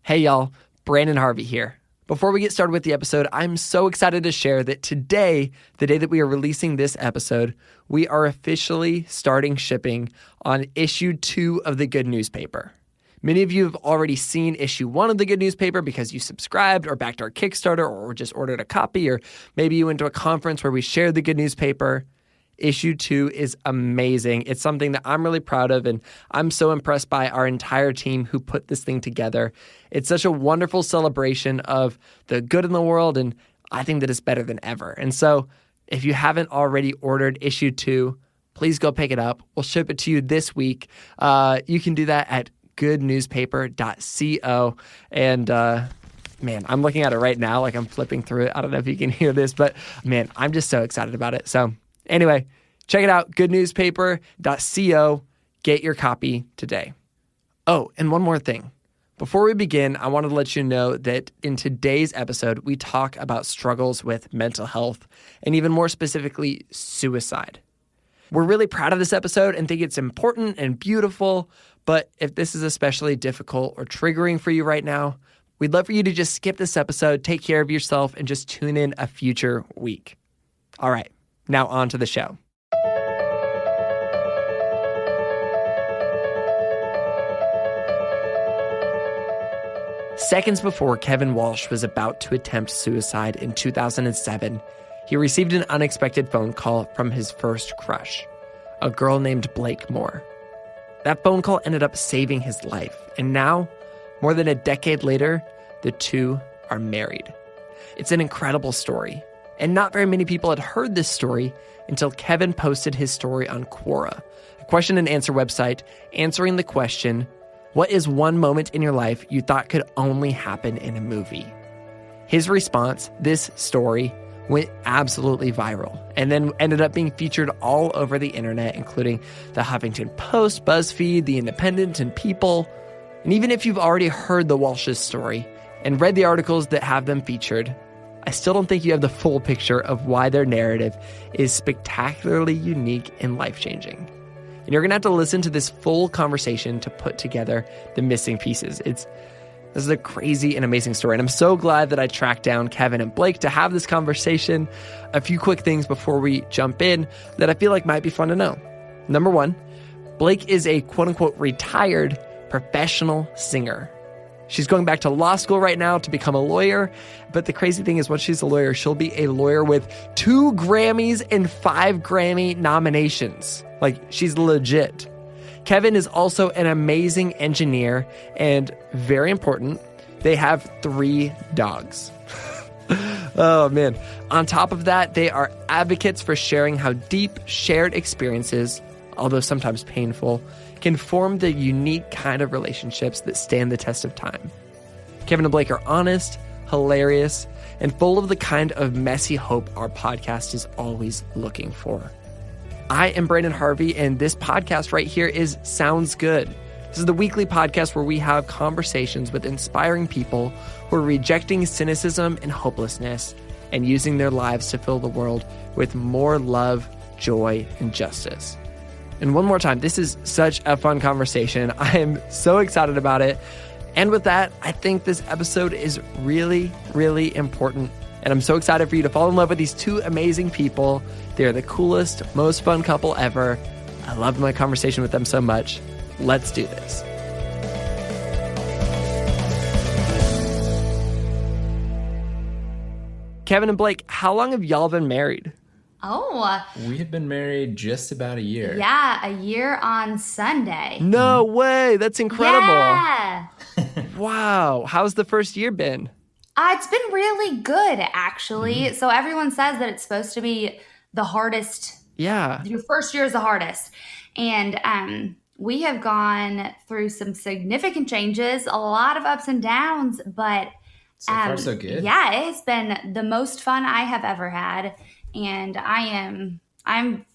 Hey y'all, Branden Harvey here. Before we get started with the episode, I'm so excited to share that today, the day that we are releasing this episode, we are officially starting shipping on issue 2 of the Good Newspaper. Many of you have already seen issue 1 of the Good Newspaper because you subscribed or backed our Kickstarter or just ordered a copy, or maybe you went to a conference where we shared the Good Newspaper. Issue 2 is amazing. It's something that I'm really proud of, and I'm so impressed by our entire team who put this thing together. It's such a wonderful celebration of the good in the world, and I think that it's better than ever. And so if you haven't already ordered issue 2, please go pick it up. We'll ship it to you this week. You can do that at goodnewspaper.co. And man, I'm looking at it right now, like I'm flipping through it. I don't know if you can hear this, but man, I'm just so excited about it. So anyway, check it out, goodnewspaper.co. Get your copy today. Oh, and one more thing. Before we begin, I wanted to let you know that in today's episode, we talk about struggles with mental health and even more specifically, suicide. We're really proud of this episode and think it's important and beautiful, but if this is especially difficult or triggering for you right now, we'd love for you to just skip this episode, take care of yourself, and just tune in a future week. All right. Now on to the show. Seconds before Kevin Walsh was about to attempt suicide in 2007, he received an unexpected phone call from his first crush, a girl named Blake Moore. That phone call ended up saving his life, and now, more than a decade later, the two are married. It's an incredible story. And not very many people had heard this story until Kevin posted his story on Quora, a question and answer website, answering the question, what is one moment in your life you thought could only happen in a movie? His response, this story, went absolutely viral and then ended up being featured all over the internet, including the Huffington Post, BuzzFeed, The Independent, and People. And even if you've already heard the Walsh's story and read the articles that have them featured, I still don't think you have the full picture of why their narrative is spectacularly unique and life-changing. And you're going to have to listen to this full conversation to put together the missing pieces. This is a crazy and amazing story, and I'm so glad that I tracked down Kevin and Blake to have this conversation. A few quick things before we jump in that I feel like might be fun to know. Number 1, Blake is a quote-unquote retired professional singer. She's going back to law school right now to become a lawyer. But the crazy thing is, once she's a lawyer, she'll be a lawyer with 2 Grammys and 5 Grammy nominations. Like, she's legit. Kevin is also an amazing engineer, and very important, they have 3 dogs. Oh, man. On top of that, they are advocates for sharing how deep shared experiences, although sometimes painful, can form the unique kind of relationships that stand the test of time. Kevin and Blake are honest, hilarious, and full of the kind of messy hope our podcast is always looking for. I am Branden Harvey, and this podcast right here is Sounds Good. This is the weekly podcast where we have conversations with inspiring people who are rejecting cynicism and hopelessness and using their lives to fill the world with more love, joy, and justice. And one more time, this is such a fun conversation. I am so excited about it. And with that, I think this episode is really, really important. And I'm so excited for you to fall in love with these 2 amazing people. They're the coolest, most fun couple ever. I loved my conversation with them so much. Let's do this. Kevin and Blake, how long have y'all been married? Oh. We have been married just about a year. Yeah, a year on Sunday. No way. That's incredible. Yeah. Wow. How's the first year been? It's been really good, actually. Mm-hmm. So everyone says that it's supposed to be the hardest. Yeah. Your first year is the hardest. And we have gone through some significant changes, a lot of ups and downs, but so far so good. Yeah, it has been the most fun I have ever had. And I'm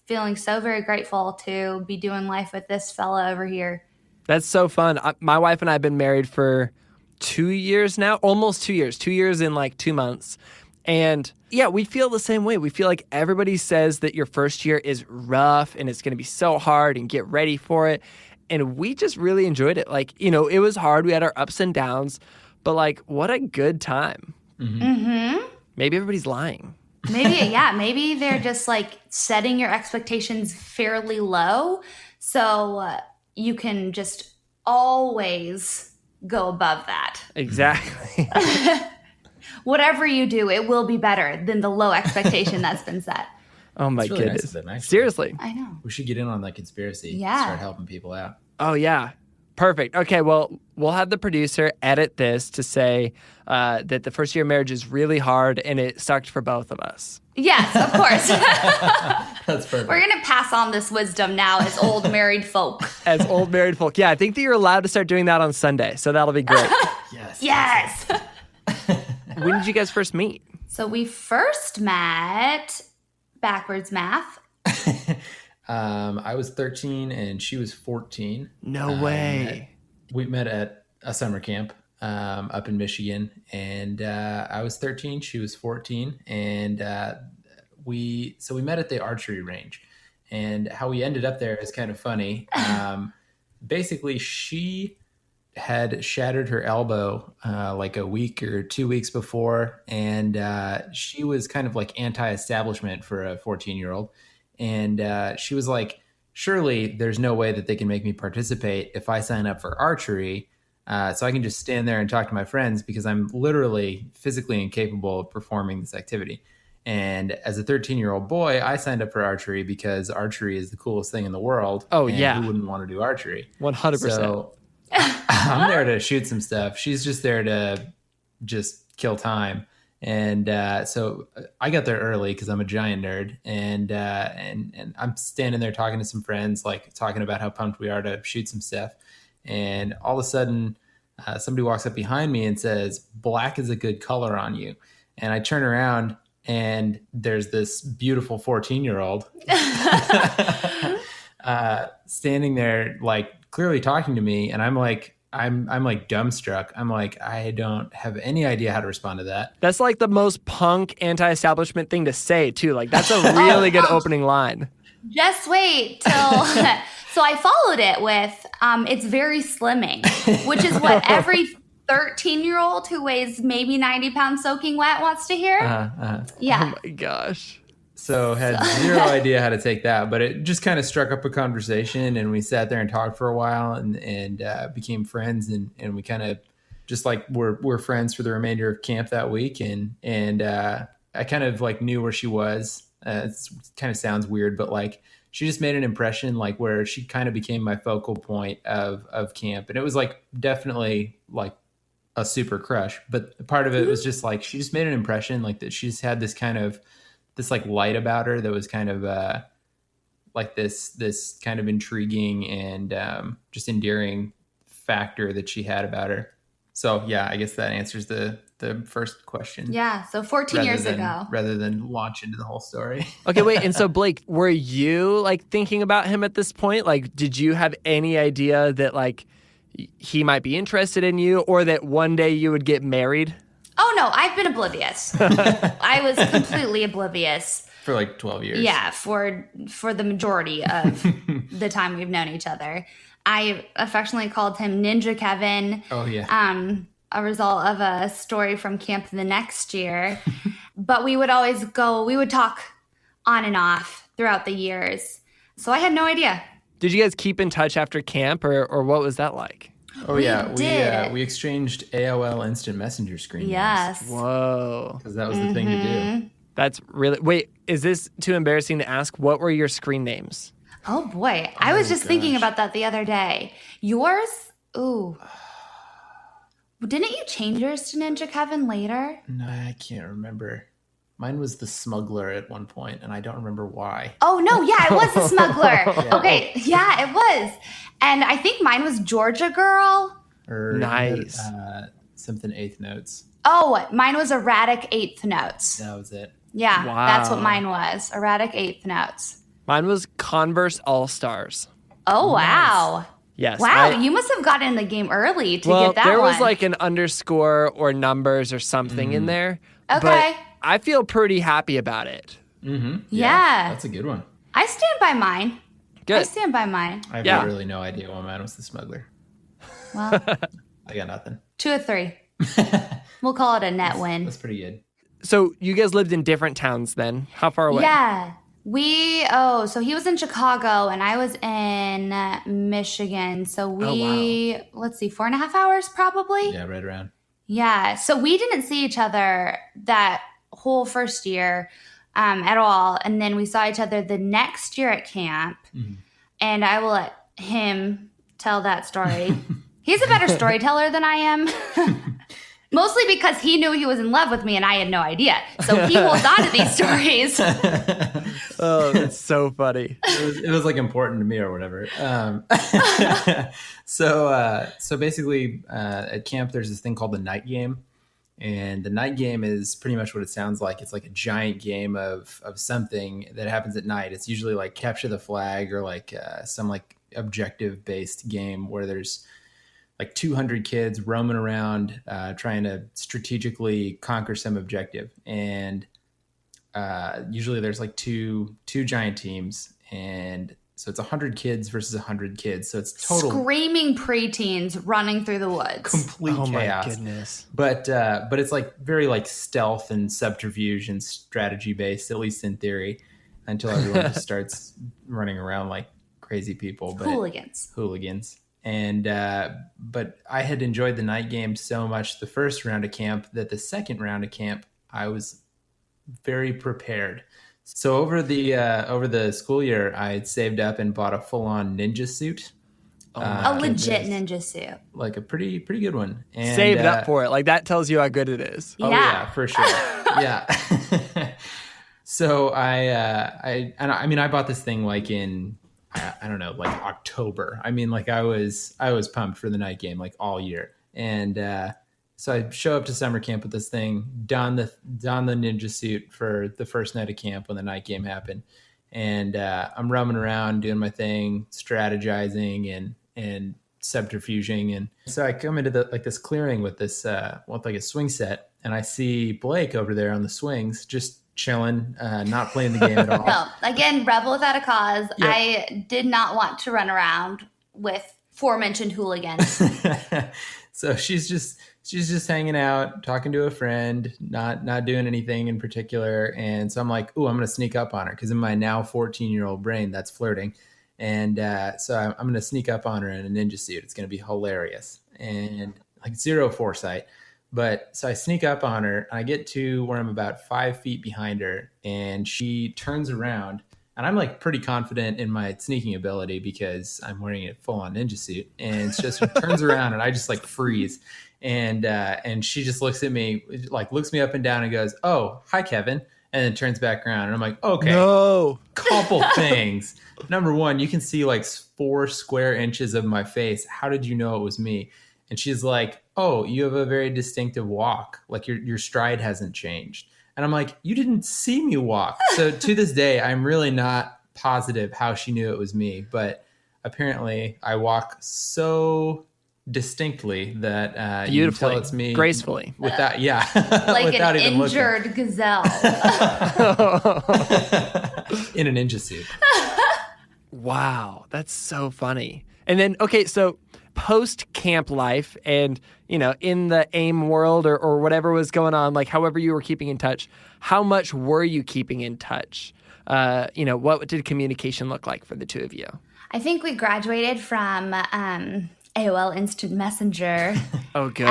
feeling so very grateful to be doing life with this fella over here. That's so fun. My wife and I have been married for 2 years now, almost 2 years, 2 years in like 2 months. And yeah, we feel the same way. We feel like everybody says that your first year is rough and it's going to be so hard and get ready for it. And we just really enjoyed it. Like, you know, it was hard. We had our ups and downs, But like, what a good time. Maybe everybody's lying. Maybe they're just like setting your expectations fairly low so you can just always go above that. Exactly. Whatever you do, it will be better than the low expectation that's been set. Oh my really goodness. Nice of them, actually. Seriously. I know. We should get in on that conspiracy. Yeah. Start helping people out. Oh, yeah. Perfect. Okay, well, we'll have the producer edit this to say that the first year of marriage is really hard and it sucked for both of us. Yes, of course. That's perfect. We're going to pass on this wisdom now as old married folk. As old married folk. Yeah, I think that you're allowed to start doing that on Sunday, so that'll be great. Yes. When did you guys first meet? So we first met, backwards math. I was 13 and she was 14. No way. We met at a summer camp up in Michigan, and I was 13, she was 14, and we met at the archery range. And how we ended up there is kind of funny. Basically, she had shattered her elbow like a week or 2 weeks before, and she was kind of like anti-establishment for a 14-year-old. And she was like, surely there's no way that they can make me participate if I sign up for archery, so I can just stand there and talk to my friends because I'm literally physically incapable of performing this activity. And as a 13-year-old boy, I signed up for archery because archery is the coolest thing in the world. Oh, and yeah. who wouldn't want to do archery? 100%. So I'm there to shoot some stuff. She's just there to just kill time. And so I got there early because I'm a giant nerd, and I'm standing there talking to some friends, like talking about how pumped we are to shoot some stuff. And all of a sudden, somebody walks up behind me and says, "Black is a good color on you." And I turn around, and there's this beautiful 14-year-old standing there, like clearly talking to me, and I'm like dumbstruck. I'm like, I don't have any idea how to respond to that. That's like the most punk anti-establishment thing to say, too. Like, that's a really good opening line. Just wait till... So I followed it with, it's very slimming, which is what every 13-year-old who weighs maybe 90 pounds soaking wet wants to hear. Yeah. Oh, my gosh. So had zero idea how to take that, but it just kind of struck up a conversation, and we sat there and talked for a while, and became friends, and we kind of just like we're friends for the remainder of camp that week, and I kind of like knew where she was. It kind of sounds weird, but like she just made an impression, like where she kind of became my focal point of camp, and it was like definitely like a super crush, but part of it was just like she just made an impression, like that she's had this kind of this like light about her that was kind of like this kind of intriguing and just endearing factor that she had about her. So yeah, I guess that answers the first question. Yeah, so 14 years ago. Rather than launch into the whole story. Okay, wait, and so Blake, were you like thinking about him at this point? Like, did you have any idea that like he might be interested in you, or that one day you would get married? Oh, no, I've been oblivious. I was completely oblivious. For like 12 years. Yeah, for the majority of the time we've known each other. I affectionately called him Ninja Kevin. Oh, yeah. A result of a story from camp the next year. But we would talk on and off throughout the years. So I had no idea. Did you guys keep in touch after camp, or what was that like? Oh, yeah. We exchanged AOL Instant Messenger screen names. Yes. Whoa. Because that was the thing to do. That's really... Wait, is this too embarrassing to ask? What were your screen names? Oh, boy. I was just thinking about that the other day. Yours? Ooh. Didn't you change yours to Ninja Kevin later? No, I can't remember. Mine was the Smuggler at one point, and I don't remember why. Oh, no. Yeah, it was the Smuggler. Yeah. Okay. Yeah, it was. And I think mine was Georgia Girl. Nice. Something Eighth Notes. Oh, mine was Erratic Eighth Notes. That was it. Yeah, wow. That's what mine was. Erratic Eighth Notes. Mine was Converse All-Stars. Oh, wow. Nice. Yes. Wow, you must have gotten in the game early to get that there one. was like an underscore or numbers or something in there. Okay. But I feel pretty happy about it. Mm-hmm. Yeah. That's a good one. I stand by mine. Good. I stand by mine. I have literally no idea why mine was the Smuggler. Well, I got nothing. 2 of 3. We'll call it a net win. That's pretty good. So you guys lived in different towns then. How far away? Yeah. So he was in Chicago and I was in Michigan. So let's see, 4.5 hours probably. Yeah, right around. Yeah. So we didn't see each other that whole first year at all. And then we saw each other the next year at camp. Mm-hmm. And I will let him tell that story. He's a better storyteller than I am. Mostly because he knew he was in love with me and I had no idea. So he holds on to these stories. Oh, that's so funny. It was like important to me or whatever. So basically at camp, there's this thing called the night game. And the night game is pretty much what it sounds like. It's like a giant game of something that happens at night. It's usually like capture the flag or like some like objective based game where there's like 200 kids roaming around trying to strategically conquer some objective. And usually there's like two giant teams. And so it's 100 kids versus 100 kids. So it's total screaming preteens running through the woods. Complete chaos. My goodness. But it's like very like stealth and subterfuge and strategy based, at least in theory, until everyone just starts running around like crazy people. But Hooligans. And but I had enjoyed the night game so much the first round of camp that the second round of camp I was very prepared. So over the school year, I had saved up and bought a full-on ninja suit. A legit ninja suit. Like a pretty good one. And, saved up for it. Like that tells you how good it is. Oh yeah, for sure. Yeah. So I bought this thing like in I don't know, like October. I mean, like I was pumped for the night game like all year. And so I show up to summer camp with this thing, don the ninja suit for the first night of camp when the night game happened. And I'm roaming around doing my thing, strategizing and subterfuging. And so I come into this clearing with this with like a swing set, and I see Blake over there on the swings just chilling, not playing the game at all. No, again, rebel without a cause. Yep. I did not want to run around with aforementioned hooligans. So she's just hanging out, talking to a friend, not doing anything in particular. And so I'm like, ooh, I'm going to sneak up on her. Because in my now 14-year-old brain, that's flirting. And so I'm going to sneak up on her in a ninja suit. It's going to be hilarious. And like zero foresight. But so I sneak up on her. And I get to where I'm about 5 feet behind her. And she turns around. And I'm like pretty confident in my sneaking ability because I'm wearing a full-on ninja suit. And it's just turns around and I just like freeze. And she just looks at me, like looks me up and down and goes, "Oh, hi, Kevin." And then turns back around. And I'm like, okay, no. Couple things. Number one, you can see like 4 square inches of my face. How did you know it was me? And she's like, "Oh, you have a very distinctive walk. Like your stride hasn't changed." And I'm like, "You didn't see me walk." So to this day, I'm really not positive how she knew it was me. But apparently I walk so distinctly that you can tell it's me gracefully. Without, yeah. Like without an injured gazelle. In a ninja suit. Wow, that's so funny. And then, okay, so post-camp life and, in the AIM world or whatever was going on, like however you were keeping in touch, how much were you keeping in touch? What did communication look like for the two of you? I think we graduated from AOL Instant Messenger oh, good.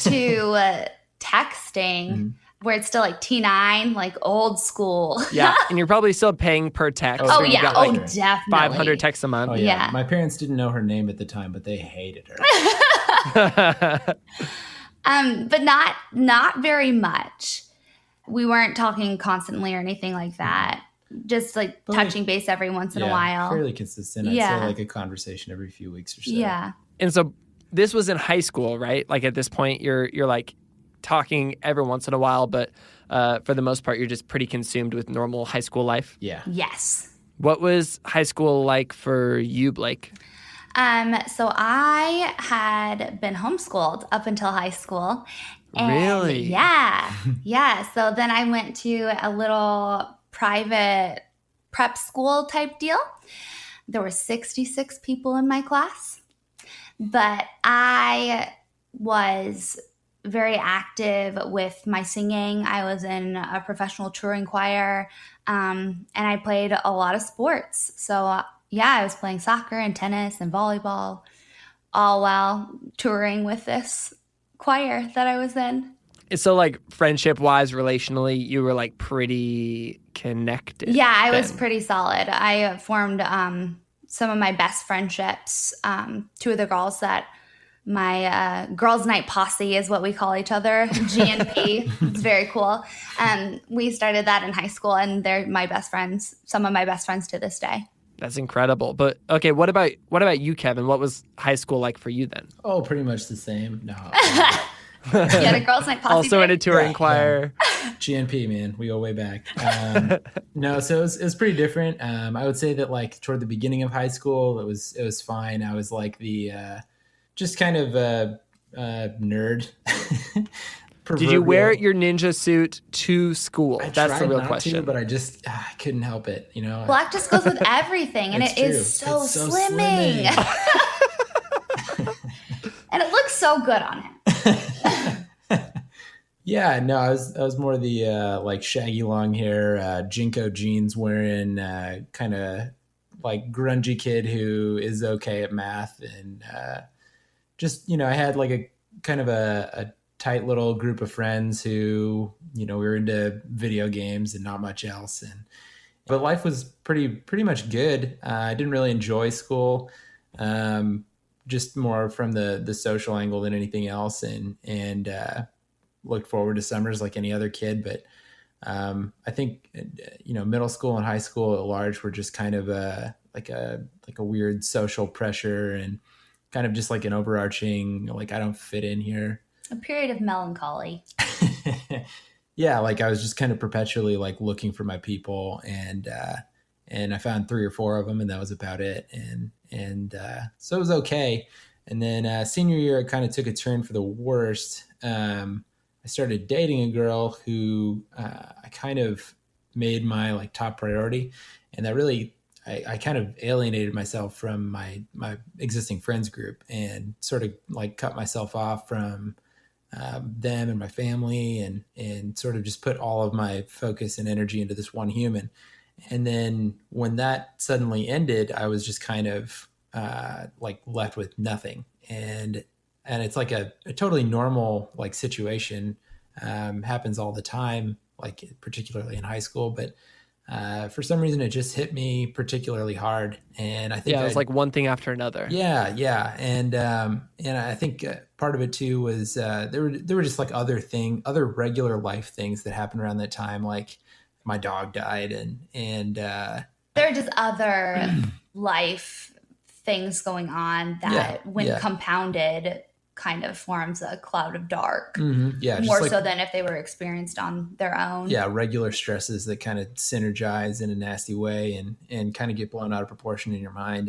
To texting, where it's still like T9, like old school. Yeah, and you're probably still paying per text. Oh, yeah. Got, definitely. 500 texts a month. Oh, yeah. My parents didn't know her name at the time, but they hated her. But not very much. We weren't talking constantly or anything like that. Just like touching base every once in a while. Fairly consistent. I'd say like a conversation every few weeks or so. Yeah. And so this was in high school, right? Like at this point, you're like talking every once in a while, but for the most part, you're just pretty consumed with normal high school life. Yeah. Yes. What was high school like for you, Blake? So I had been homeschooled up until high school. And really? Yeah. Yeah. So then I went to a little private prep school type deal. There were 66 people in my class, but I was very active with my singing. I was in a professional touring choir, and I played a lot of sports. So, yeah, I was playing soccer and tennis and volleyball, all while touring with this choir that I was in. So, like, friendship-wise, relationally, you were, like, pretty connected. Yeah, I then. was pretty solid. I formed some of my best friendships. Two of the girls that my girls' night posse is what we call each other, GNP. It's very cool. We started that in high school, and they're my best friends, some of my best friends to this day. That's incredible. But okay, what about you, Kevin? What was high school like for you then? Oh, pretty much the same. No. Yeah, the girls' night posse. Also in a touring choir. GNP, man, we go way back. No, so it was pretty different. I would say that like toward the beginning of high school, it was fine. I was like the just kind of nerd. Did you wear your ninja suit to school? That's the real question. But I couldn't help it. You know, black just goes with everything, and it is so slimming. And it looks so good on him. Yeah, no, I was more the like shaggy long hair, Jinko jeans wearing, kind of like grungy kid who is okay at math, and just I had like a kind of a tight little group of friends who we were into video games and not much else, but life was pretty much good. I didn't really enjoy school. Just more from the social angle than anything else, and looked forward to summers like any other kid. But I think middle school and high school at large were just kind of like a weird social pressure, and kind of just like an overarching like I don't fit in here. A period of melancholy. Yeah, like I was just kind of perpetually like looking for my people, and I found 3 or 4 of them, and that was about it. And so it was okay. And then senior year, I kind of took a turn for the worst. I started dating a girl who I kind of made my like top priority, and that really I kind of alienated myself from my existing friends group, and sort of like cut myself off from them and my family, and sort of just put all of my focus and energy into this one human. And then when that suddenly ended, I was just kind of like left with nothing. And it's like a totally normal like situation, happens all the time, like particularly in high school. But for some reason, it just hit me particularly hard. And I think it was like one thing after another. Yeah. And I think part of it too was there were just like other regular life things that happened around that time, like my dog died, and there are just other life things going on that when compounded kind of forms a cloud of dark. Mm-hmm. Yeah, more so than if they were experienced on their own. Yeah, regular stresses that kind of synergize in a nasty way and kind of get blown out of proportion in your mind.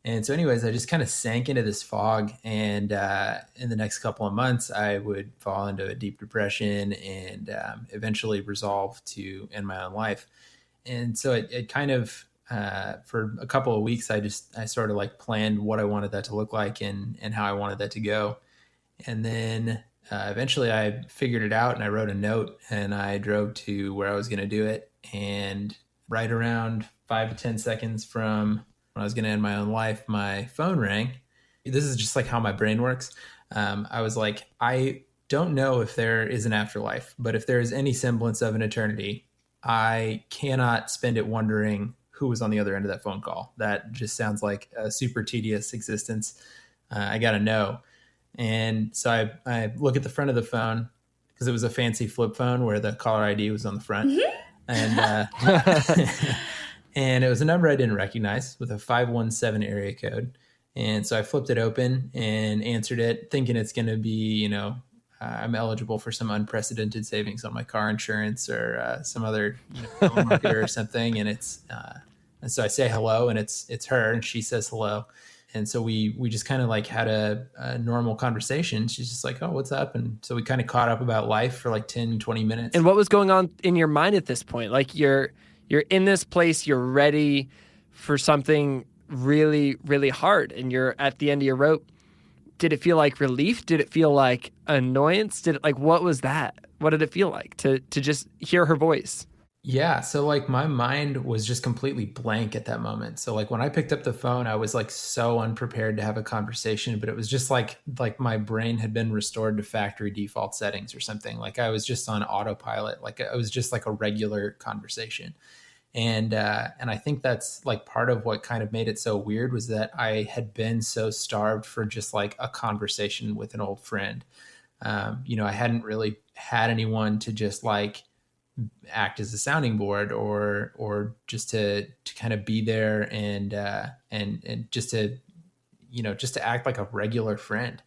And so anyways, I just kind of sank into this fog, and in the next couple of months, I would fall into a deep depression, and eventually resolve to end my own life. And so it kind of, for a couple of weeks, I sort of like planned what I wanted that to look like, and how I wanted that to go. And then eventually I figured it out, and I wrote a note, and I drove to where I was going to do it. And right around 5 to 10 seconds from when I was going to end my own life, my phone rang. This is just like how my brain works. I was like, I don't know if there is an afterlife, but if there is any semblance of an eternity, I cannot spend it wondering who was on the other end of that phone call. That just sounds like a super tedious existence. I got to know. And so I look at the front of the phone, because it was a fancy flip phone where the caller ID was on the front. Mm-hmm. And and it was a number I didn't recognize, with a 517 area code. And so I flipped it open and answered it, thinking it's going to be, I'm eligible for some unprecedented savings on my car insurance, or some other marketer or something. And and so I say hello, and it's her, and she says hello. And so we just kind of like had a normal conversation. She's just like, oh, what's up? And so we kind of caught up about life for like 10, 20 minutes. And what was going on in your mind at this point? Like you're in this place, you're ready for something really, really hard, and you're at the end of your rope. Did it feel like relief? Did it feel like annoyance? What was that? What did it feel like to just hear her voice? Yeah. So like my mind was just completely blank at that moment. So like when I picked up the phone, I was like so unprepared to have a conversation, but it was just like my brain had been restored to factory default settings or something. Like I was just on autopilot. Like it was just like a regular conversation. And I think that's like part of what kind of made it so weird was that I had been so starved for just like a conversation with an old friend. I hadn't really had anyone to just like act as a sounding board or just to kind of be there and just to act like a regular friend.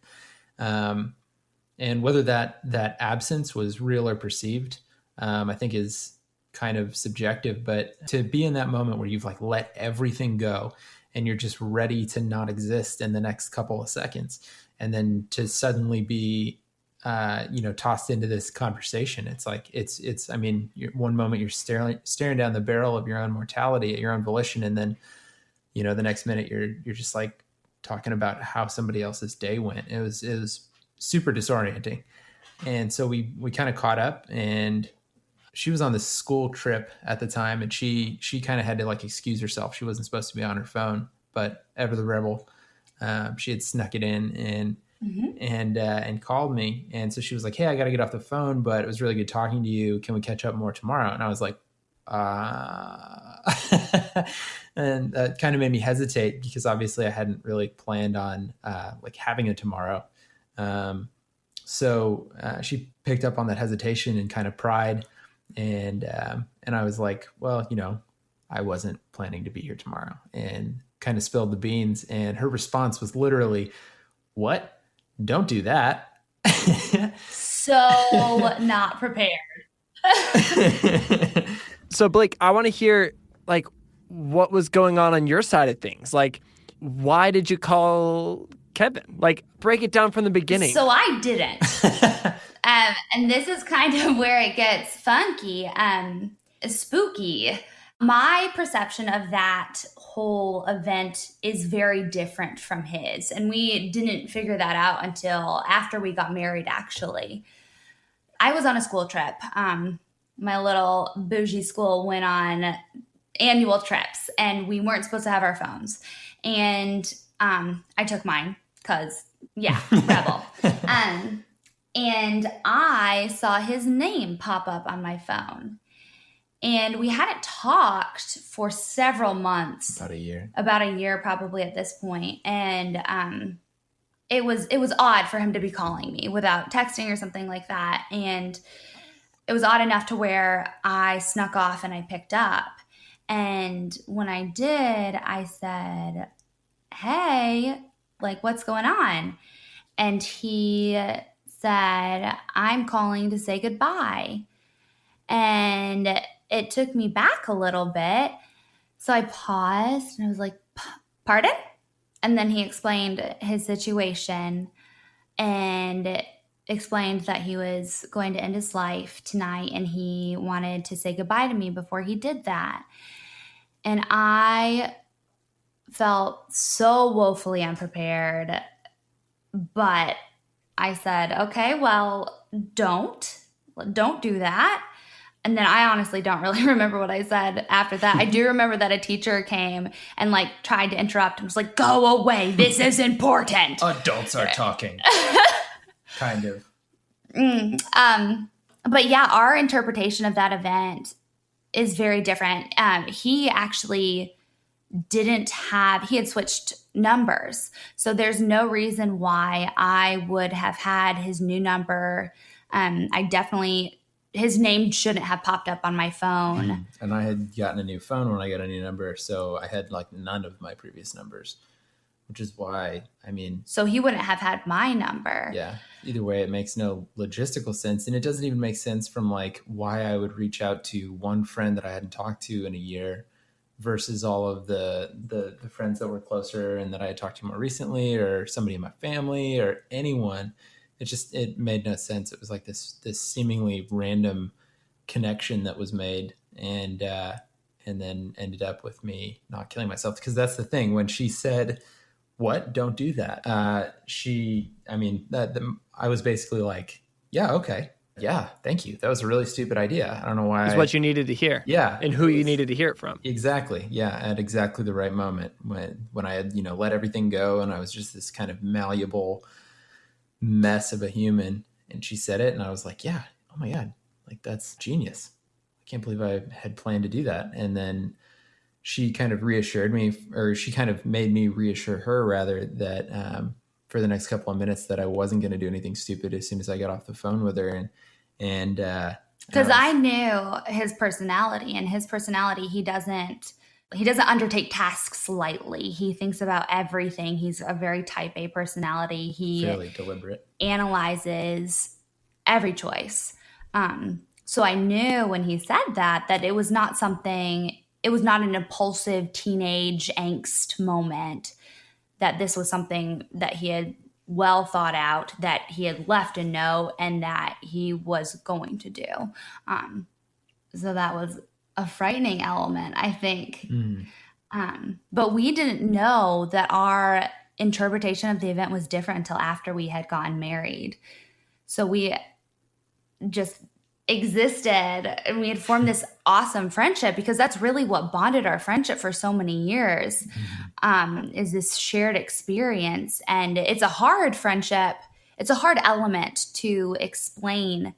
And whether that absence was real or perceived, I think is kind of subjective, but to be in that moment where you've like let everything go and you're just ready to not exist in the next couple of seconds. And then to suddenly be, tossed into this conversation. It's like, I mean, one moment you're staring down the barrel of your own mortality at your own volition. And then, the next minute you're just like talking about how somebody else's day went. It was super disorienting. And so we kind of caught up, and she was on this school trip at the time, and she kind of had to like excuse herself. She wasn't supposed to be on her phone, but ever the rebel, she had snuck it in and called me. And so she was like, "Hey, I got to get off the phone, but it was really good talking to you. Can we catch up more tomorrow?" And I was like, and that kind of made me hesitate because obviously I hadn't really planned on like having a tomorrow. So she picked up on that hesitation and kind of pride. And I was like, well, I wasn't planning to be here tomorrow, and kind of spilled the beans. And her response was literally, "What? Don't do that." So not prepared. So Blake, I want to hear like what was going on your side of things. Like, why did you call Kevin? Like, break it down from the beginning. So I didn't. And this is kind of where it gets funky, spooky. My perception of that whole event is very different from his. And we didn't figure that out until after we got married, actually. I was on a school trip. My little bougie school went on annual trips, and we weren't supposed to have our phones. And I took mine because, rebel. And I saw his name pop up on my phone. And we hadn't talked for several months. About a year Probably at this point. And it was odd for him to be calling me without texting or something like that. And it was odd enough to where I snuck off and I picked up. And when I did, I said, "Hey, like, what's going on?" And he said, "I'm calling to say goodbye." And it took me back a little bit. So I paused and I was like, "Pardon?" And then he explained his situation and explained that he was going to end his life tonight and he wanted to say goodbye to me before he did that. And I felt so woefully unprepared, but I said, "Okay, well, don't do that." And then I honestly don't really remember what I said after that. I do remember that a teacher came and like tried to interrupt and was like, "Go away, this is important. Adults are talking." Kind of. But yeah, our interpretation of that event is very different. He actually he had switched numbers. So there's no reason why I would have had his new number. His name shouldn't have popped up on my phone. And I had gotten a new phone when I got a new number. So I had like none of my previous numbers, which is why, So he wouldn't have had my number. Yeah. Either way, it makes no logistical sense. And it doesn't even make sense from like why I would reach out to one friend that I hadn't talked to in a year versus all of the friends that were closer and that I had talked to more recently, or somebody in my family or anyone. It made no sense. It was like this seemingly random connection that was made, and then ended up with me not killing myself. Because that's the thing. When she said, what? Don't do that. I was basically like, yeah, okay. Yeah, thank you. That was a really stupid idea. I don't know why. It's what you needed to hear. Yeah. And who you needed to hear it from. Exactly. Yeah. At exactly the right moment when I had, let everything go and I was just this kind of malleable mess of a human. And she said it and I was like, yeah, oh my God, like that's genius. I can't believe I had planned to do that. And then she kind of reassured me, or she kind of made me reassure her rather, that for the next couple of minutes that I wasn't going to do anything stupid as soon as I got off the phone with her. And because I knew his personality, and his personality, he doesn't undertake tasks lightly. He thinks about everything. He's a very type A personality. He fairly deliberate, analyzes every choice. So I knew when he said that it was not something, it was not an impulsive teenage angst moment, that this was something that he had well thought out, that he had left a note, and that he was going to do. So that was a frightening element, I think. But we didn't know that our interpretation of the event was different until after we had gotten married. So we just existed and we had formed this awesome friendship, because that's really what bonded our friendship for so many years, is this shared experience. And it's a hard friendship. It's a hard element to explain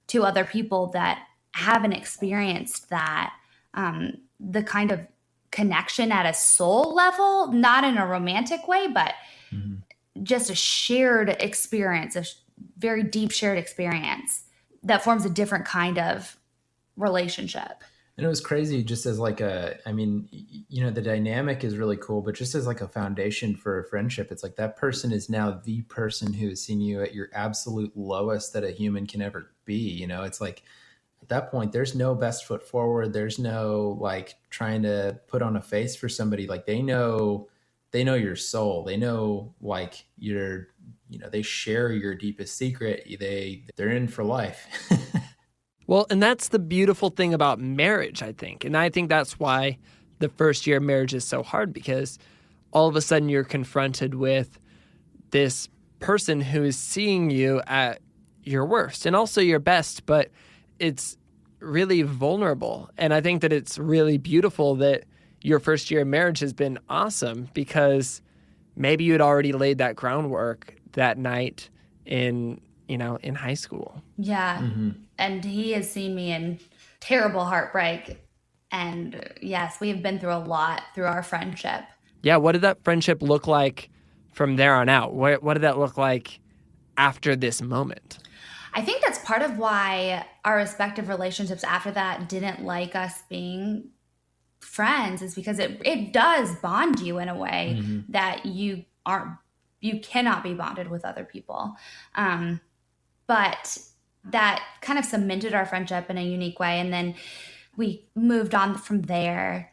to other people that haven't experienced that, the kind of connection at a soul level, not in a romantic way, but just a shared experience, a very deep shared experience that forms a different kind of relationship. And it was crazy just as like the dynamic is really cool, but just as like a foundation for a friendship, it's like that person is now the person who has seen you at your absolute lowest that a human can ever be. It's like at that point, there's no best foot forward. There's no like trying to put on a face for somebody. Like they know your soul. They know like they share your deepest secret. They're in for life. Well, and that's the beautiful thing about marriage, I think. And I think that's why the first year of marriage is so hard, because all of a sudden you're confronted with this person who is seeing you at your worst and also your best, but it's really vulnerable. And I think that it's really beautiful that your first year of marriage has been awesome, because maybe you had already laid that groundwork that night in high school. Yeah. Mm-hmm. And he has seen me in terrible heartbreak. And yes, we have been through a lot through our friendship. Yeah. What did that friendship look like from there on out? What did that look like after this moment? I think that's part of why our respective relationships after that didn't like us being friends, is because it does bond you in a way that you cannot be bonded with other people. But that kind of cemented our friendship in a unique way. And then we moved on from there.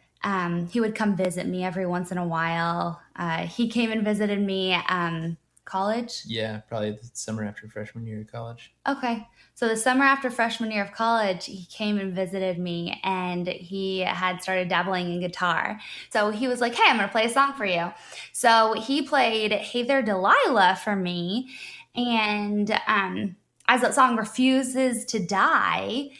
He would come visit me every once in a while. He came and visited me college. Yeah, probably the summer after freshman year of college. Okay. So the summer after freshman year of college, he came and visited me, and he had started dabbling in guitar. So he was like, hey, I'm going to play a song for you. So he played Hey There Delilah for me. And as that song Refuses to Die,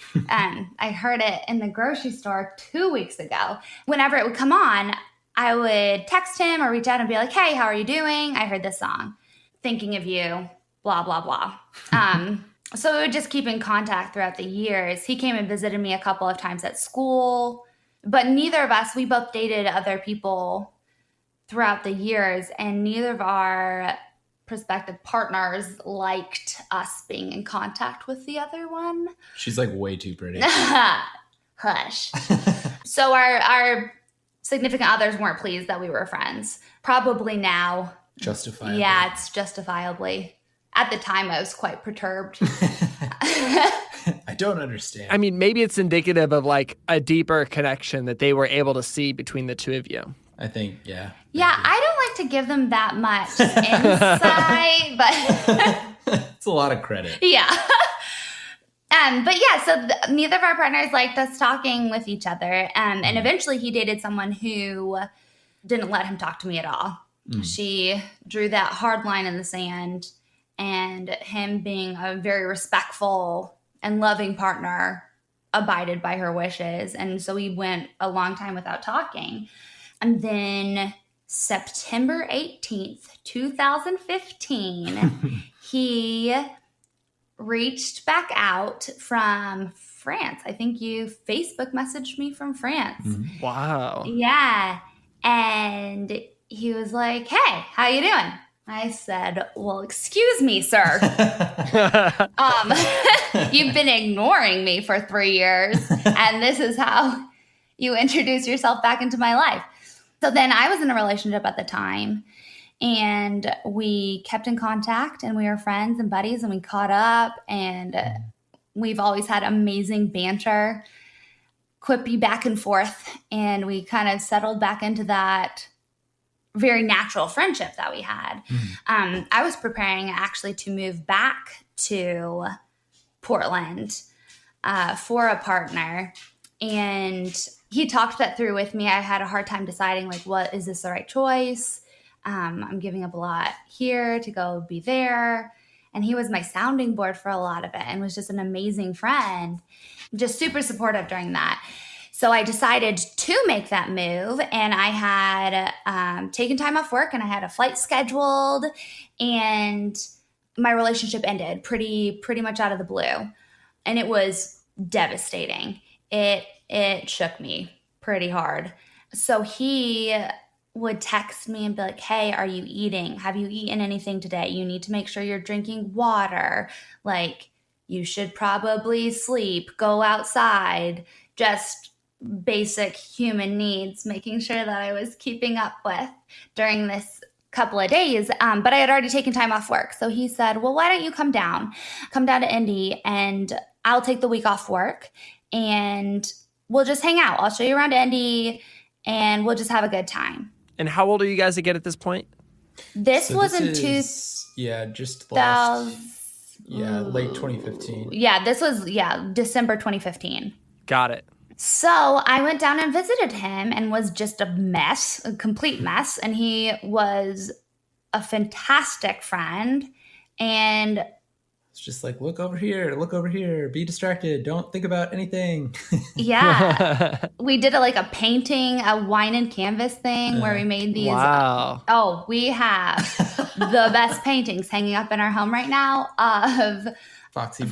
I heard it in the grocery store 2 weeks ago. Whenever it would come on, I would text him or reach out and be like, hey, how are you doing? I heard this song. Thinking of you, blah, blah, blah. So we would just keep in contact throughout the years. He came and visited me a couple of times at school, but neither of us, we both dated other people throughout the years, and neither of our prospective partners liked us being in contact with the other one. She's like way too pretty. Hush. So our significant others weren't pleased that we were friends. Probably now. Justifiably. Yeah, it's justifiably. At the time, I was quite perturbed. I don't understand. I mean, maybe it's indicative of like a deeper connection that they were able to see between the two of you. I think, yeah. Yeah, maybe. I don't like to give them that much insight, but... It's a lot of credit. Yeah. But yeah, so neither of our partners liked us talking with each other. And eventually he dated someone who didn't let him talk to me at all. She drew that hard line in the sand, and him being a very respectful and loving partner abided by her wishes. And so we went a long time without talking. And then September 18th, 2015, he reached back out from France. I think you Facebook messaged me from France. Wow. Yeah. And he was like, "Hey, how you doing?" I said, "Well, excuse me, sir. You've been ignoring me for 3 years, and this is how you introduce yourself back into my life." So then I was in a relationship at the time, and we kept in contact, and we were friends and buddies, and we caught up, and we've always had amazing banter, quippy back and forth, and we kind of settled back into that very natural friendship that we had. I was preparing actually to move back to Portland for a partner, and he talked that through with me. I had a hard time deciding, like, what is this the right choice? I'm giving up a lot here to go be there. And he was my sounding board for a lot of it and was just an amazing friend, just super supportive during that. So I decided to make that move, and I had taken time off work, and I had a flight scheduled, and my relationship ended pretty much out of the blue. And it was devastating. It shook me pretty hard. So he would text me and be like, "Hey, are you eating? Have you eaten anything today? You need to make sure you're drinking water. Like, you should probably sleep, go outside," just basic human needs, making sure that I was keeping up with during this couple of days. But I had already taken time off work. So he said, "Well, why don't you come down to Indy, and I'll take the week off work, and we'll just hang out. I'll show you around Indy, and we'll just have a good time." And how old are you guys again at this point? This was in just last, late 2015. Yeah, this was December 2015. Got it. So I went down and visited him, and was just a mess, a complete mess. And he was a fantastic friend. And it's just like, look over here, be distracted, don't think about anything. yeah, we did a painting, a wine and canvas thing where we made these. Wow. Oh, we have the best paintings hanging up in our home right now of Foxy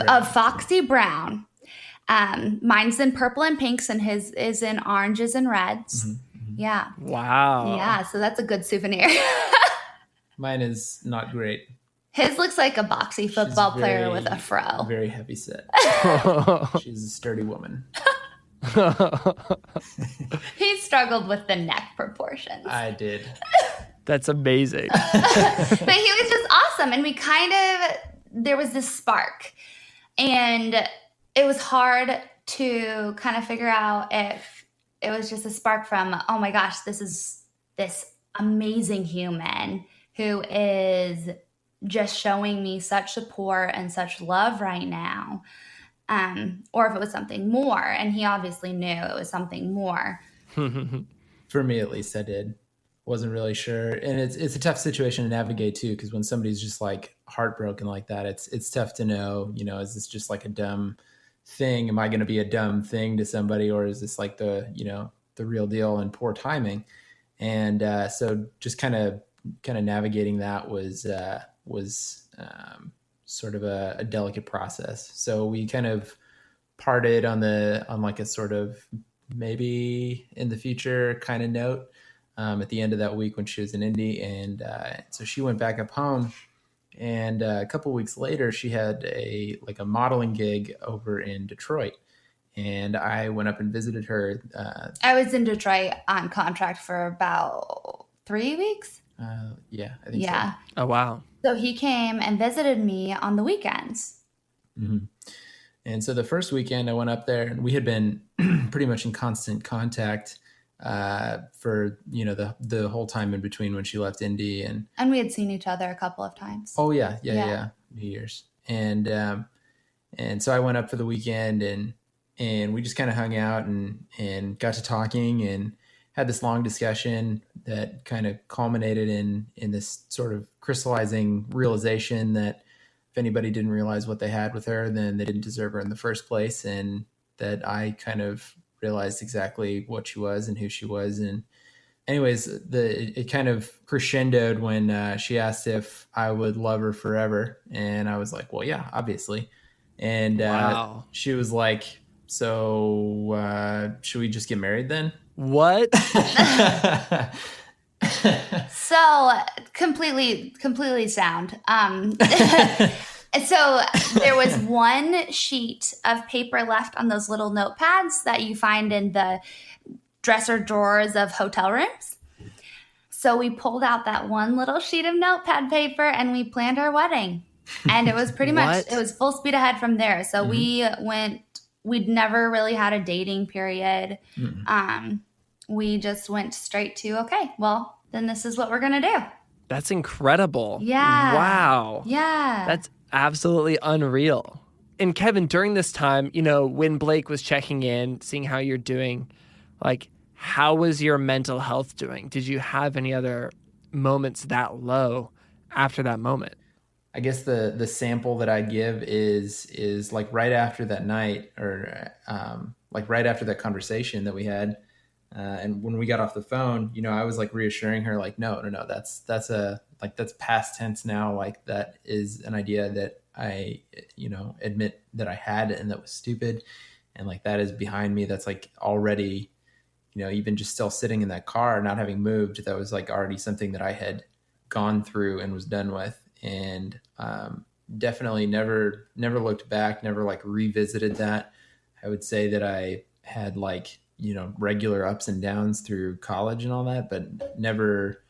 Brown. Mine's in purple and pinks, and his is in oranges and reds. Yeah. Wow. Yeah, so that's a good souvenir. Mine is not great. His looks like a boxy football player with a fro. Very heavy set. She's a sturdy woman. He struggled with the neck proportions. I did. That's amazing. But he was just awesome. And there was this spark. And it was hard to kind of figure out if it was just a spark from, oh my gosh, this is this amazing human who is just showing me such support and such love right now. Or if it was something more. And he obviously knew it was something more. For me, at least, I did. Wasn't really sure. And it's a tough situation to navigate too, because when somebody's just like heartbroken like that, it's tough to know, is this just like a dumb thing? Am I going to be a dumb thing to somebody, or is this like the real deal and poor timing? And so just kind of navigating that was sort of a delicate process. So we kind of parted on like a sort of maybe in the future kind of note at the end of that week when she was in Indy. And so she went back up home, and a couple weeks later she had a modeling gig over in Detroit. And I went up and visited her. I was in Detroit on contract for about 3 weeks. Yeah, I think so. Oh, wow. So he came and visited me on the weekends. Mm-hmm. And so the first weekend I went up there, and we had been pretty much in constant contact for, the whole time in between when she left Indy. And we had seen each other a couple of times. Oh, yeah. New Year's. And so I went up for the weekend, and we just kind of hung out and got to talking and had this long discussion that kind of culminated in this sort of crystallizing realization that if anybody didn't realize what they had with her, then they didn't deserve her in the first place. And that I kind of realized exactly what she was and who she was. And anyways, it kind of crescendoed when she asked if I would love her forever. And I was like, well, yeah, obviously. And Wow. she was like, so should we just get married then? What? So completely sound. So there was one sheet of paper left on those little notepads that you find in the dresser drawers of hotel rooms. So we pulled out that one little sheet of notepad paper and we planned our wedding. And it was pretty much, it was full speed ahead from there. So we'd never really had a dating period. We just went straight to, okay, well, then this is what we're going to do. That's incredible. Yeah. Wow. Yeah. That's absolutely unreal. And Kevin, during this time, when Blake was checking in, seeing how you're doing, like, how was your mental health doing? Did you have any other moments that low after that moment? I guess the sample that I give is like right after that night, or like right after that conversation that we had. And when we got off the phone, I was like reassuring her, like, no, that's past tense now. Like, that is an idea that I, admit that I had and that was stupid. And like, that is behind me. That's like already, even just still sitting in that car, not having moved, that was like already something that I had gone through and was done with. And definitely never looked back, never like revisited that. I would say that I had like, regular ups and downs through college and all that, but never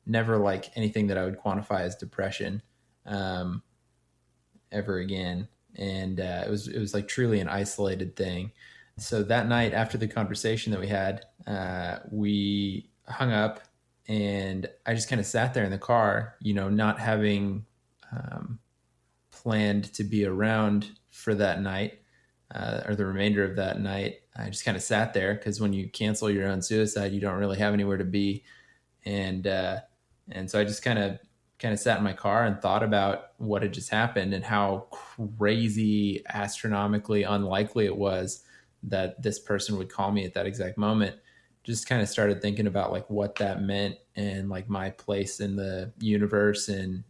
like anything that I would quantify as depression ever again. And it was like truly an isolated thing. So that night after the conversation that we had, we hung up and I just kind of sat there in the car, not having planned to be around for that night or the remainder of that night. I just kind of sat there because when you cancel your own suicide, you don't really have anywhere to be. And so I just kind of sat in my car and thought about what had just happened and how crazy, astronomically unlikely it was that this person would call me at that exact moment. Just kind of started thinking about like what that meant and like my place in the universe and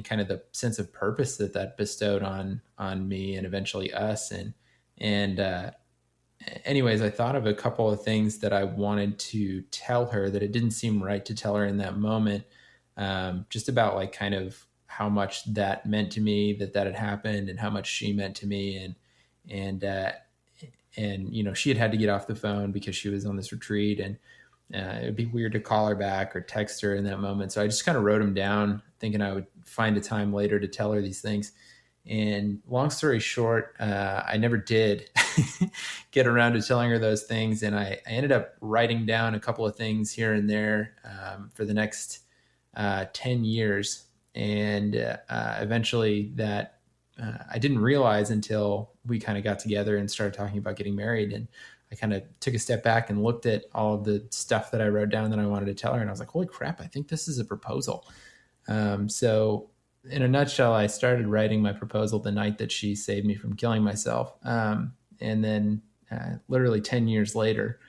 kind of the sense of purpose that bestowed on me and eventually us. And anyways, I thought of a couple of things that I wanted to tell her that it didn't seem right to tell her in that moment. Just about like kind of how much that meant to me, that had happened, and how much she meant to me. And she had to get off the phone because she was on this retreat, and it'd be weird to call her back or text her in that moment. So I just kind of wrote them down thinking I would find a time later to tell her these things. And long story short, I never did get around to telling her those things. And I ended up writing down a couple of things here and there for the next 10 years. And eventually that I didn't realize until we kind of got together and started talking about getting married. And I kind of took a step back and looked at all of the stuff that I wrote down that I wanted to tell her. And I was like, holy crap, I think this is a proposal. So in a nutshell, I started writing my proposal the night that she saved me from killing myself. And then literally 10 years later,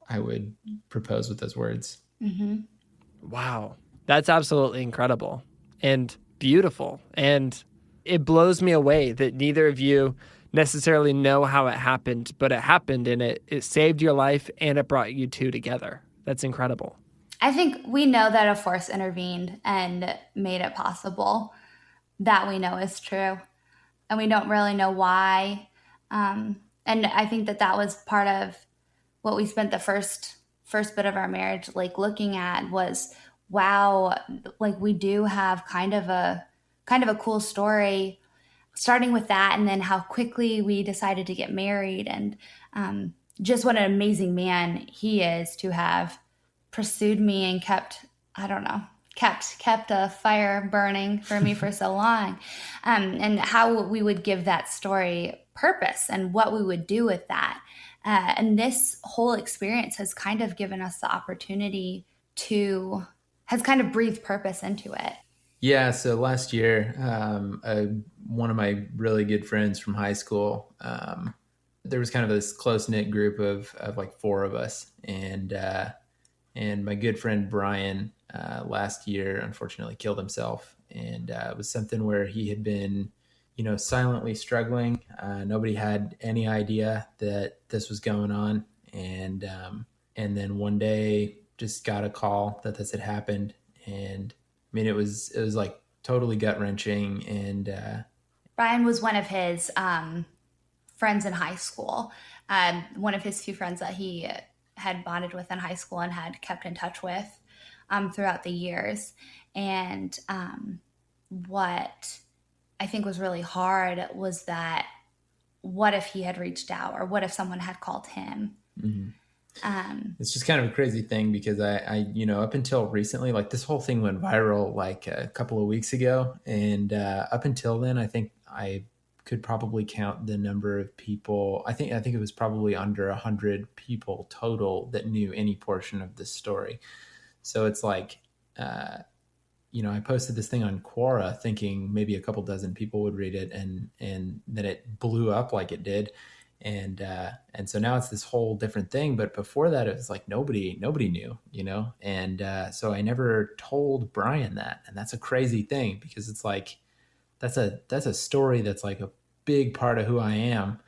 I would propose with those words. Mm-hmm. Wow. That's absolutely incredible and beautiful. And it blows me away that neither of you necessarily know how it happened, but it happened and it saved your life and it brought you two together. That's incredible. I think we know that a force intervened and made it possible. That we know is true. And we don't really know why. And I think that was part of what we spent the first bit of our marriage like looking at was, wow, like we do have kind of a cool story, starting with that, and then how quickly we decided to get married, and just what an amazing man he is to have pursued me and kept a fire burning for me for so long, and how we would give that story purpose and what we would do with that. And this whole experience has kind of given us the opportunity has kind of breathed purpose into it. Yeah. So last year, one of my really good friends from high school, there was kind of this close knit group of like 4 of us, and my good friend Brian last year unfortunately killed himself, and it was something where he had been, silently struggling. Nobody had any idea that this was going on, and then one day just got a call that this had happened, and I mean it was like totally gut wrenching. And Brian was one of his friends in high school, one of his few friends that he had bonded with in high school and had kept in touch with throughout the years. And what I think was really hard was that what if he had reached out, or what if someone had called him? Mm-hmm. It's just kind of a crazy thing, because I up until recently, like this whole thing went viral like a couple of weeks ago. And up until then, I think I could probably count the number of people. I think it was probably under 100 people total that knew any portion of this story. So it's like, I posted this thing on Quora thinking maybe a couple dozen people would read it, and then it blew up like it did. And so now it's this whole different thing. But before that, it was like nobody knew, and so I never told Brian that. And that's a crazy thing, because it's like, that's a story that's like a big part of who I am.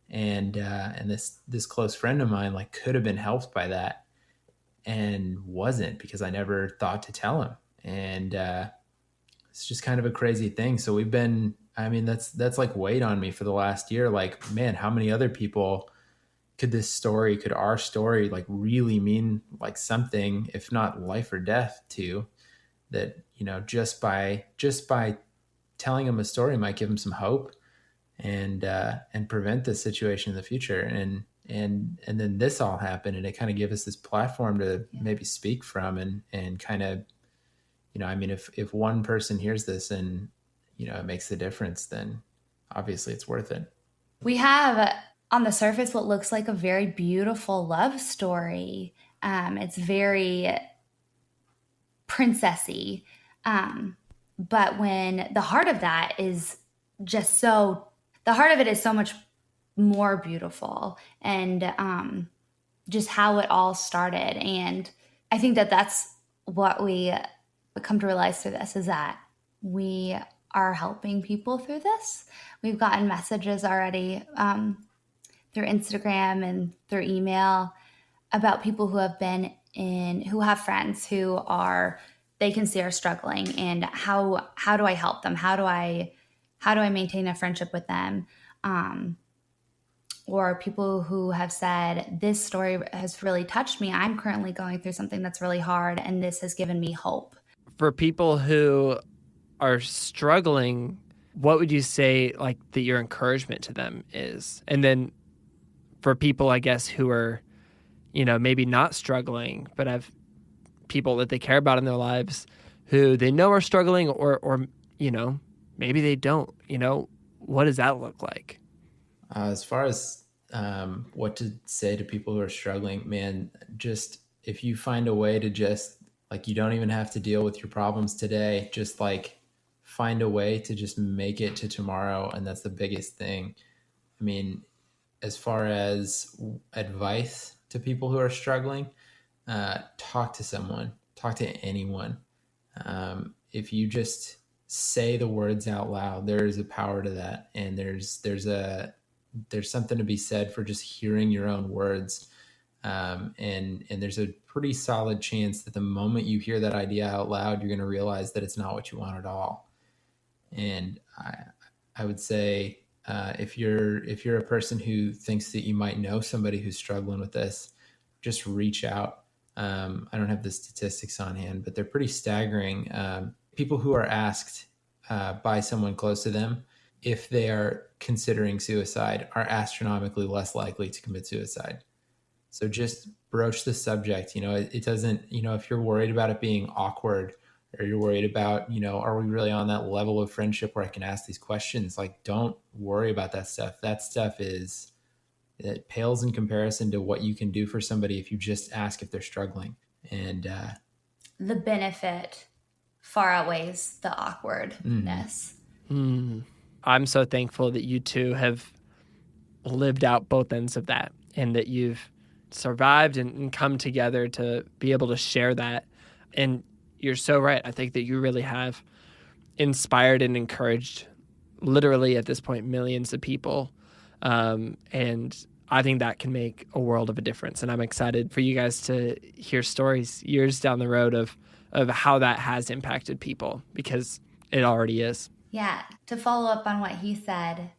And this close friend of mine like could have been helped by that, and wasn't, because I never thought to tell him. And it's just kind of a crazy thing. So we've been, I mean, that's like weighed on me for the last year. Like, man, how many other people could our story like really mean like something, if not life or death to, that, just by telling them a story might give them some hope and prevent this situation in the future. And then this all happened, and it kind of gave us this platform to maybe speak from, and kind of, I mean, if one person hears this and, it makes the difference, then obviously it's worth it. We have on the surface what looks like a very beautiful love story. It's very princessy. But when the heart of that is the heart of it is so much more beautiful, and just how it all started. And I think that that's what we come to realize through this, is that we are helping people through this. We've gotten messages already through Instagram and through email about people who who have friends who they can see are struggling, and how do I help them? How do I maintain a friendship with them? Or people who have said, this story has really touched me. I'm currently going through something that's really hard, and this has given me hope. For people who are struggling, what would you say like that your encouragement to them is? And then for people, I guess, who are, maybe not struggling, but have people that they care about in their lives who they know are struggling, or maybe they don't, what does that look like? As far as what to say to people who are struggling, man, just if you find a way to just like, you don't even have to deal with your problems today, just like find a way to just make it to tomorrow. And that's the biggest thing. I mean, as far as advice to people who are struggling, talk to someone, talk to anyone. If you just say the words out loud, there is a power to that. And there's something to be said for just hearing your own words. And there's a pretty solid chance that the moment you hear that idea out loud, you're going to realize that it's not what you want at all. And I would say, if you're a person who thinks that you might know somebody who's struggling with this, just reach out. I don't have the statistics on hand, but they're pretty staggering. People who are asked by someone close to them if they are considering suicide are astronomically less likely to commit suicide. So just broach the subject. It doesn't, if you're worried about it being awkward or you're worried about, are we really on that level of friendship where I can ask these questions? Like, don't worry about that stuff. That stuff it pales in comparison to what you can do for somebody if you just ask if they're struggling. And the benefit far outweighs the awkwardness. I'm so thankful that you two have lived out both ends of that, and that you've survived and come together to be able to share that. And you're so right. I think that you really have inspired and encouraged, literally at this point, millions of people. And I think that can make a world of a difference. And I'm excited for you guys to hear stories years down the road of how that has impacted people, because it already is. Yeah. To follow up on what he said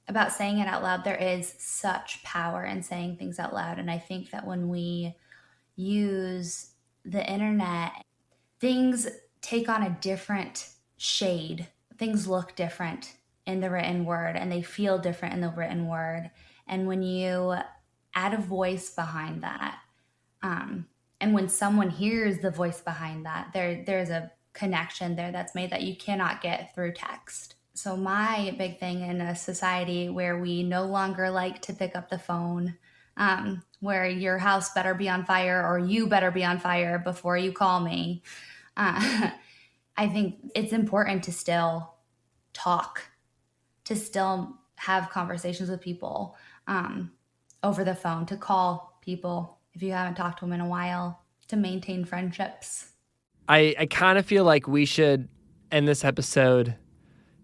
about saying it out loud, there is such power in saying things out loud. And I think that when we use the internet, things take on a different shade. Things look different in the written word, and they feel different in the written word. And when you add a voice behind that, and when someone hears the voice behind that, there's a connection there that's made that you cannot get through text. So my big thing in a society where we no longer like to pick up the phone, where your house better be on fire or you better be on fire before you call me, I think it's important to still talk, to still have conversations with people over the phone, to call people if you haven't talked to them in a while, to maintain friendships. I kind of feel like we should end this episode,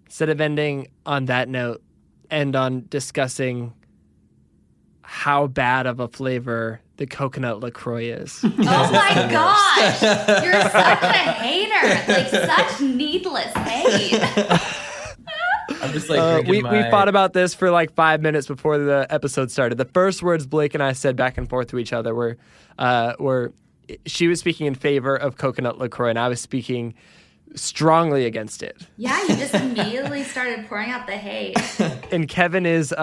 instead of ending on that note, end on discussing how bad of a flavor the coconut LaCroix is. Oh my gosh! You're such a hater. Like, such needless hate. I'm just like we fought about this for like 5 minutes before the episode started. The first words Blake and I said back and forth to each other were she was speaking in favor of coconut LaCroix, and I was speaking strongly against it. Yeah, you just immediately started pouring out the hate. And Kevin is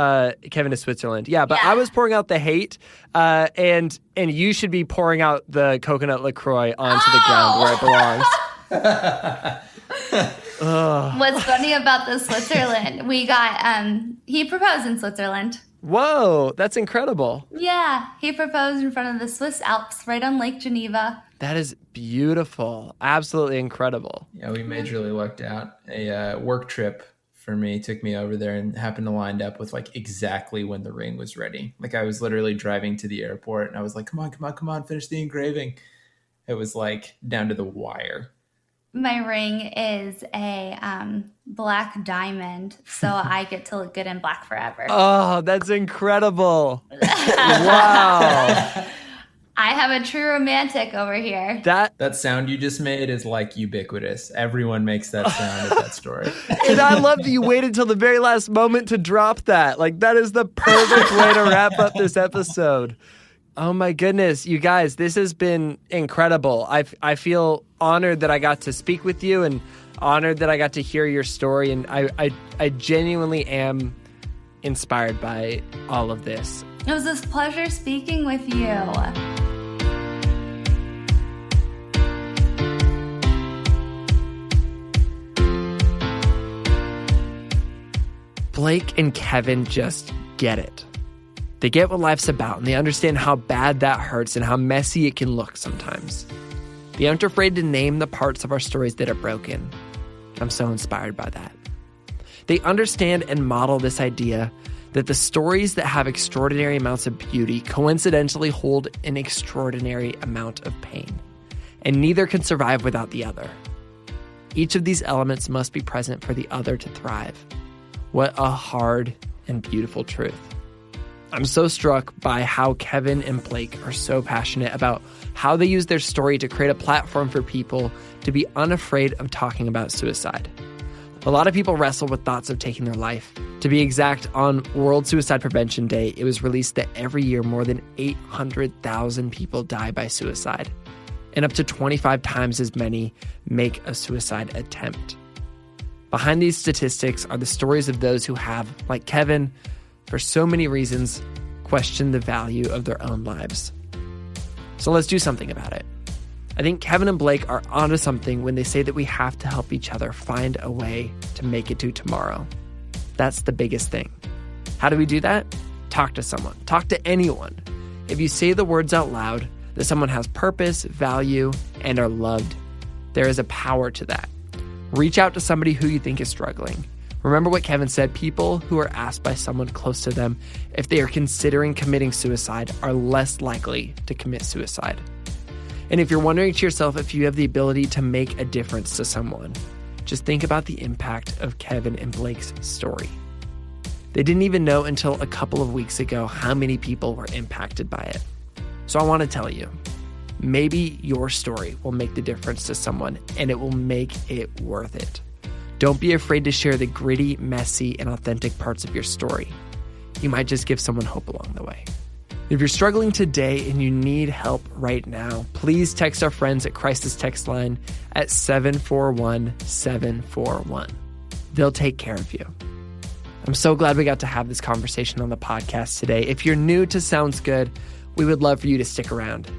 Switzerland. Yeah, but yeah. I was pouring out the hate, and you should be pouring out the coconut LaCroix onto the ground where it belongs. What's funny about the Switzerland, we got he proposed in Switzerland. Whoa, that's incredible. Yeah, he proposed in front of the Swiss Alps right on Lake Geneva. That is beautiful. Absolutely incredible. Yeah, we majorly lucked out. A work trip for me took me over there and happened to line up with like exactly when the ring was ready. Like, I was literally driving to the airport and I was like, come on, finish the engraving. It was like down to the wire. My ring is a black diamond, so I get to look good in black forever. Oh, that's incredible. Wow. I have a true romantic over here. That sound you just made is like ubiquitous. Everyone makes that sound at that story. And I love that you waited till the very last moment to drop that. Like, that is the perfect way to wrap up this episode. Oh my goodness, you guys, this has been incredible. I feel honored that I got to speak with you, and honored that I got to hear your story. And I genuinely am inspired by all of this. It was a pleasure speaking with you. Blake and Kevin just get it. They get what life's about, and they understand how bad that hurts and how messy it can look sometimes. They aren't afraid to name the parts of our stories that are broken. I'm so inspired by that. They understand and model this idea that the stories that have extraordinary amounts of beauty coincidentally hold an extraordinary amount of pain, and neither can survive without the other. Each of these elements must be present for the other to thrive. What a hard and beautiful truth. I'm so struck by how Kevin and Blake are so passionate about how they use their story to create a platform for people to be unafraid of talking about suicide. A lot of people wrestle with thoughts of taking their life. To be exact, on World Suicide Prevention Day, it was released that every year more than 800,000 people die by suicide, and up to 25 times as many make a suicide attempt. Behind these statistics are the stories of those who have, like Kevin, for so many reasons, question the value of their own lives. So let's do something about it. I think Kevin and Blake are onto something when they say that we have to help each other find a way to make it to tomorrow. That's the biggest thing. How do we do that? Talk to someone. Talk to anyone. If you say the words out loud that someone has purpose, value, and are loved, there is a power to that. Reach out to somebody who you think is struggling. Remember what Kevin said, people who are asked by someone close to them if they are considering committing suicide are less likely to commit suicide. And if you're wondering to yourself if you have the ability to make a difference to someone, just think about the impact of Kevin and Blake's story. They didn't even know until a couple of weeks ago how many people were impacted by it. So I want to tell you, maybe your story will make the difference to someone and it will make it worth it. Don't be afraid to share the gritty, messy, and authentic parts of your story. You might just give someone hope along the way. If you're struggling today and you need help right now, please text our friends at Crisis Text Line at 741-741. They'll take care of you. I'm so glad we got to have this conversation on the podcast today. If you're new to Sounds Good, we would love for you to stick around.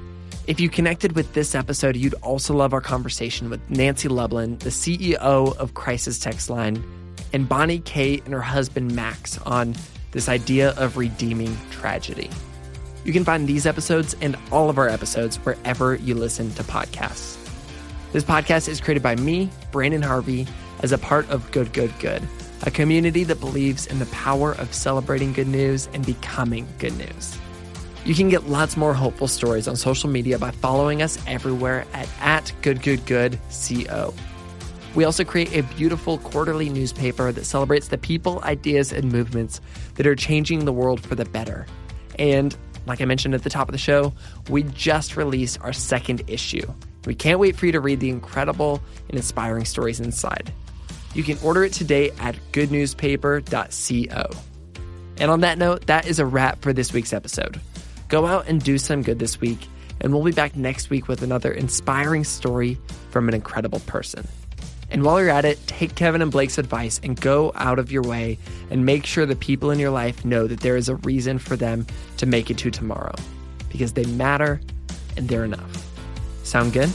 If you connected with this episode, you'd also love our conversation with Nancy Lublin, the CEO of Crisis Text Line, and Bonnie Kate and her husband Max on this idea of redeeming tragedy. You can find these episodes and all of our episodes wherever you listen to podcasts. This podcast is created by me, Branden Harvey, as a part of Good, Good, Good, a community that believes in the power of celebrating good news and becoming good news. You can get lots more hopeful stories on social media by following us everywhere at GoodGoodGoodCO. We also create a beautiful quarterly newspaper that celebrates the people, ideas, and movements that are changing the world for the better. And like I mentioned at the top of the show, we just released our second issue. We can't wait for you to read the incredible and inspiring stories inside. You can order it today at goodnewspaper.co. And on that note, that is a wrap for this week's episode. Go out and do some good this week, and we'll be back next week with another inspiring story from an incredible person. And while you're at it, take Kevin and Blake's advice and go out of your way and make sure the people in your life know that there is a reason for them to make it to tomorrow, because they matter and they're enough. Sound good?